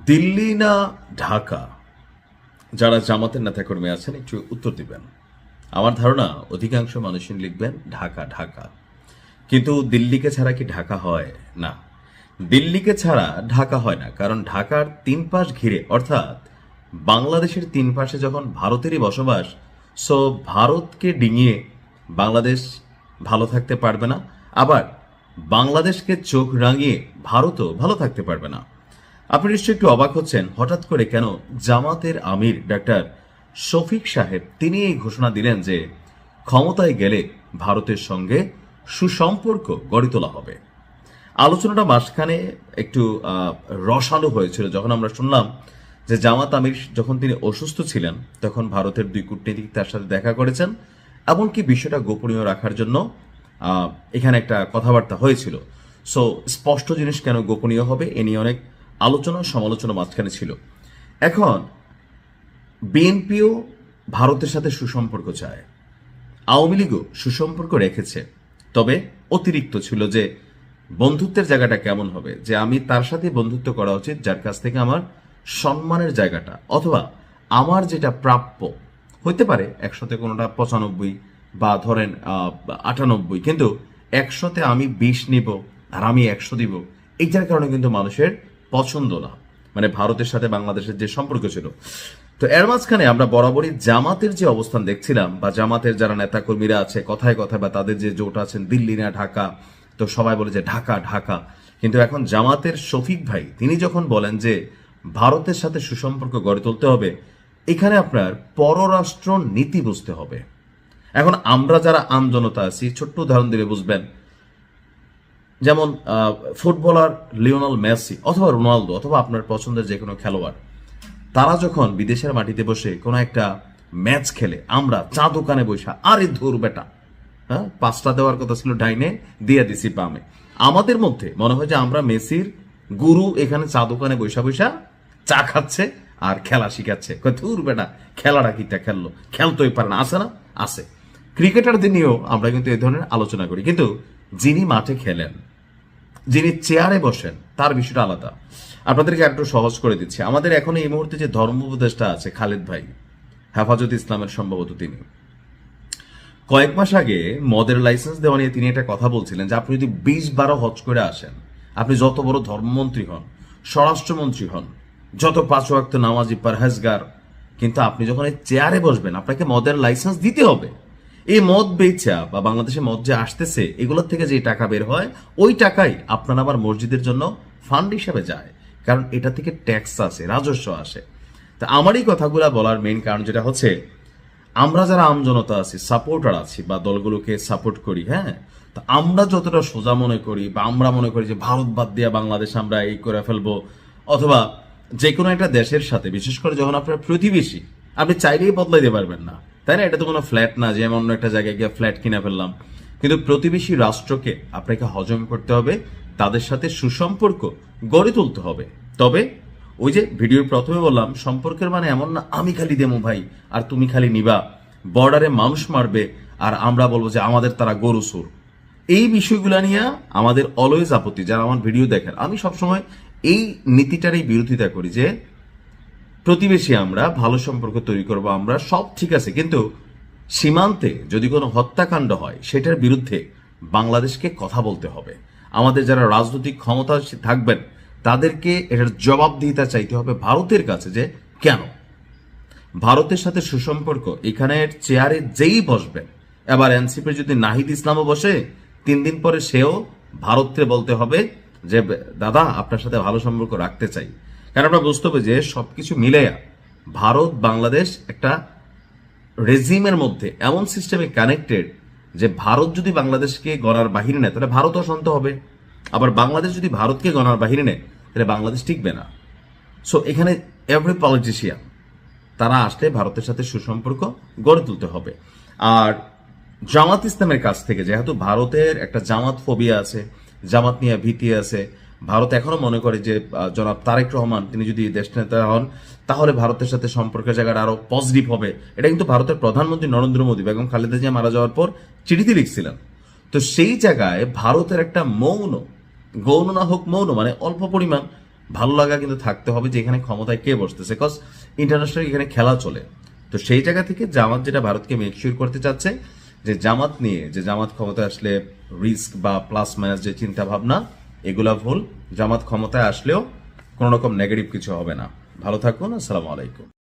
দিল্লি না ঢাকা? যারা জামাতের নেতাকর্মী আছেন একটু উত্তর দিবেন। আমার ধারণা অধিকাংশ মানুষই লিখবেন ঢাকা ঢাকা। কিন্তু দিল্লিকে ছাড়া কি ঢাকা হয়? না, দিল্লিকে ছাড়া ঢাকা হয় না। কারণ ঢাকার তিন পাশ ঘিরে, অর্থাৎ বাংলাদেশের তিন পাশে যখন ভারতেরই বসবাস, সো ভারতকে ডিঙিয়ে বাংলাদেশ ভালো থাকতে পারবে না, আবার বাংলাদেশকে চোখ রাঙিয়ে ভারতও ভালো থাকতে পারবে না। আপনি নিশ্চয়ই একটু অবাক হচ্ছেন হঠাৎ করে কেন জামাতের আমির ডাক্তার শফিক সাহেব তিনি এই ঘোষণা দিলেন যে ক্ষমতায় গেলে ভারতের সঙ্গে সুসম্পর্ক গড়ে তোলা হবে। আলোচনাটা মাঝখানে একটু রসালো হয়েছিল যখন আমরা শুনলাম যে জামাত আমির যখন তিনি অসুস্থ ছিলেন তখন ভারতের দুই কূটনীতিক তার সাথে দেখা করেছেন, এমনকি বিষয়টা গোপনীয় রাখার জন্য এখানে একটা কথাবার্তা হয়েছিল। সো স্পষ্ট জিনিস কেন গোপনীয় হবে এ নিয়ে অনেক আলোচনা সমালোচনা মাঝখানে ছিল। এখন বিএনপিও ভারতের সাথে সুসম্পর্ক চায়, আওয়ামী লীগও সুসম্পর্ক রেখেছে, তবে অতিরিক্ত ছিল যে বন্ধুত্বের জায়গাটা কেমন হবে, যে আমি তার সাথে বন্ধুত্ব করা উচিত যার কাছ থেকে আমার সম্মানের জায়গাটা অথবা আমার যেটা প্রাপ্য হইতে পারে, 100তে কোনোটা 95 বা ধরেন 98, কিন্তু 100তে আমি 20 নিব আর আমি 100 দিব, এইটার কারণে কিন্তু মানুষের পছন্দ না, মানে ভারতের সাথে বাংলাদেশের যে সম্পর্ক ছিল। তো এর মাঝখানে আমরা বরাবরই জামাতের যে অবস্থান দেখছিলাম বা জামাতের যারা নেতাকর্মীরা আছে কথায় কথায় বা তাদের যে জোট আছেন দিল্লি না ঢাকা, তো সবাই বলে যে ঢাকা ঢাকা। কিন্তু এখন জামাতের শফিক ভাই তিনি যখন বলেন যে ভারতের সাথে সুসম্পর্ক গড়ে তুলতে হবে, এখানে আপনার পররাষ্ট্র নীতি বুঝতে হবে। এখন আমরা যারা আমজনতা আছি ছোট্ট উদাহরণ দিলে বুঝবেন, যেমন ফুটবলার লিওনেল মেসি অথবা রোনালদো অথবা আপনার পছন্দের যে কোনো খেলোয়াড়, তারা যখন বিদেশের মাটিতে বসে কোনো একটা ম্যাচ খেলে আমরা চা দোকানে বসে আরে ধুর বেটা, হ্যাঁ 5টা দেওয়ার কথা ছিল ডাইনে দিয়ে দিছি বামে, আমাদের মধ্যে মনে হয় যে আমরা মেসির গুরু এখানে চা দোকানে বৈশা বৈশা চা খাচ্ছে আর খেলা শিখাচ্ছে। ধুর বেটা খেলাটা কিটা খেললো, খেলতেই পারে না, আছে না আছে। ক্রিকেটারদের নিয়েও আমরা কিন্তু এই ধরনের আলোচনা করি, কিন্তু যিনি মাঠে খেলেন, যিনি চেয়ারে বসেন, তার বিষয়টা আলাদা। আপনাদেরকে একটু সহজ করে দিচ্ছি। আমাদের এখন এই মুহূর্তে যে ধর্ম উপদেষ্টা আছে খালেদ ভাই, হেফাজত ইসলামের সম্ভবত, তিনি কয়েক মাস আগে মদের লাইসেন্স দেওয়া নিয়ে তিনি একটা কথা বলছিলেন যে আপনি যদি 20-12 হজ করে আসেন, আপনি যত বড় ধর্মমন্ত্রী হন, স্বরাষ্ট্রমন্ত্রী হন, যত 5 ওয়াক্ত নামাজি পরহেজগার, কিন্তু আপনি যখন এই চেয়ারে বসবেন আপনাকে মদের লাইসেন্স দিতে হবে। এই মদ বেচা বা বাংলাদেশে মদ যে আসতেছে এগুলোর থেকে যে টাকা বের হয় ওই টাকাই আপনার আবার মসজিদের জন্য ফান্ড হিসাবে যায়, কারণ এটা থেকে ট্যাক্স আসে, রাজস্ব আসে। তা আমার এই কথাগুলা বলার মেইন কারণ যেটা হচ্ছে, আমরা যারা আমজনতা আছি, সাপোর্টার আছি বা দলগুলোকে সাপোর্ট করি, হ্যাঁ, তো আমরা যতটা সোজা মনে করি বা আমরা মনে করি যে ভারত বাদ দিয়ে বাংলাদেশ আমরা এই করে ফেলবো, অথবা যে কোনো একটা দেশের সাথে, বিশেষ করে যখন আপনার প্রতিবেশী, আপনি চাইলেই বদলাই দিতে পারবেন না, তাই না? এটা তো কোনো ফ্ল্যাট না যে অন্য একটা জায়গায় গিয়ে ফ্ল্যাট কিনে ফেললাম। কিন্তু প্রতিবেশী রাষ্ট্রকে আপনাকে হজম করতে হবে, তাদের সাথে সুসম্পর্ক গড়ে তুলতে হবে। তবে ওই যে ভিডিওর প্রথমে বললাম, সম্পর্কের মানে এমন না আমি খালি দেবো ভাই আর তুমি খালি নিবা, বর্ডারে মানুষ মারবে আর আমরা বলবো যে আমাদের তারা গরু সুর। এই বিষয়গুলো নিয়ে আমাদের অলওয়েজ আপত্তি। যারা আমার ভিডিও দেখেন, আমি সবসময় এই নীতিটারই বিরোধিতা করি যে প্রতিবেশী আমরা ভালো সম্পর্ক তৈরি করবো, আমরা সব ঠিক আছে, কিন্তু সীমান্তে যদি কোনো হত্যাকাণ্ড হয় সেটার বিরুদ্ধে বাংলাদেশকে কথা বলতে হবে। আমাদের যারা রাজনৈতিক ক্ষমতা থাকবেন তাদেরকে এটার জবাবদিহিতা চাইতে হবে ভারতের কাছে, যে কেন ভারতের সাথে সুসম্পর্ক এখানের চেয়ারে যেই বসবেন, এবার এনসিপির যদি নাহিদ ইসলামও বসে 3 দিন পরে সেও ভারতকে বলতে হবে যে দাদা আপনার সাথে ভালো সম্পর্ক রাখতে চাই। কারণ আমরা বুঝতে হবে যে সবকিছু মিলেয়া ভারত বাংলাদেশ একটা রেজিমের মধ্যে এমন সিস্টেমে কানেক্টেড যে ভারত যদি বাংলাদেশকে গণার বাহিরে নেয় তাহলে ভারত অশান্ত হবে, আবার বাংলাদেশ যদি ভারতকে গণার বাহিরে নেয় তাহলে বাংলাদেশ টিকবে না। সো এখানে এভরি পলিটিশিয়ান তারা আসলে ভারতের সাথে সুসম্পর্ক গড়ে তুলতে হবে। আর জামাত ইসলামের কাছ থেকে, যেহেতু ভারতের একটা জামাত ফোবিয়া আছে, জামাত নিয়ে ভীতি আছে, ভারত এখনো মনে করে যে জনাব তারেক রহমান তিনি যদি দেশ নেতা হন তাহলে ভারতের সাথে সম্পর্কের জায়গাটা আরো পজিটিভ হবে। এটা কিন্তু ভারতের প্রধানমন্ত্রী নরেন্দ্র মোদী বেগম খালেদা জিয়া মারা যাওয়ার পর চিঠিতে লিখছিলেন। তো সেই জায়গায় ভারতের একটা মৌন, গৌণ না হোক মৌন, মানে অল্প পরিমাণ ভালো লাগা কিন্তু থাকতে হবে যে এখানে ক্ষমতায় কে বসতেছে, কজ ইন্টারন্যাশনাল এখানে খেলা চলে। তো সেই জায়গা থেকে জামাত যেটা ভারতকে মেকশিওর করতে চাচ্ছে যে জামাত নিয়ে, যে জামাত ক্ষমতায় আসলে রিস্ক বা প্লাস মাইনাস যে চিন্তা ভাবনা, এগুলা ভুল। জামাত ক্ষমতায় আসলেও কোনো রকম নেগেটিভ কিছু হবে না। ভালো থাকুন, আসসালামু আলাইকুম।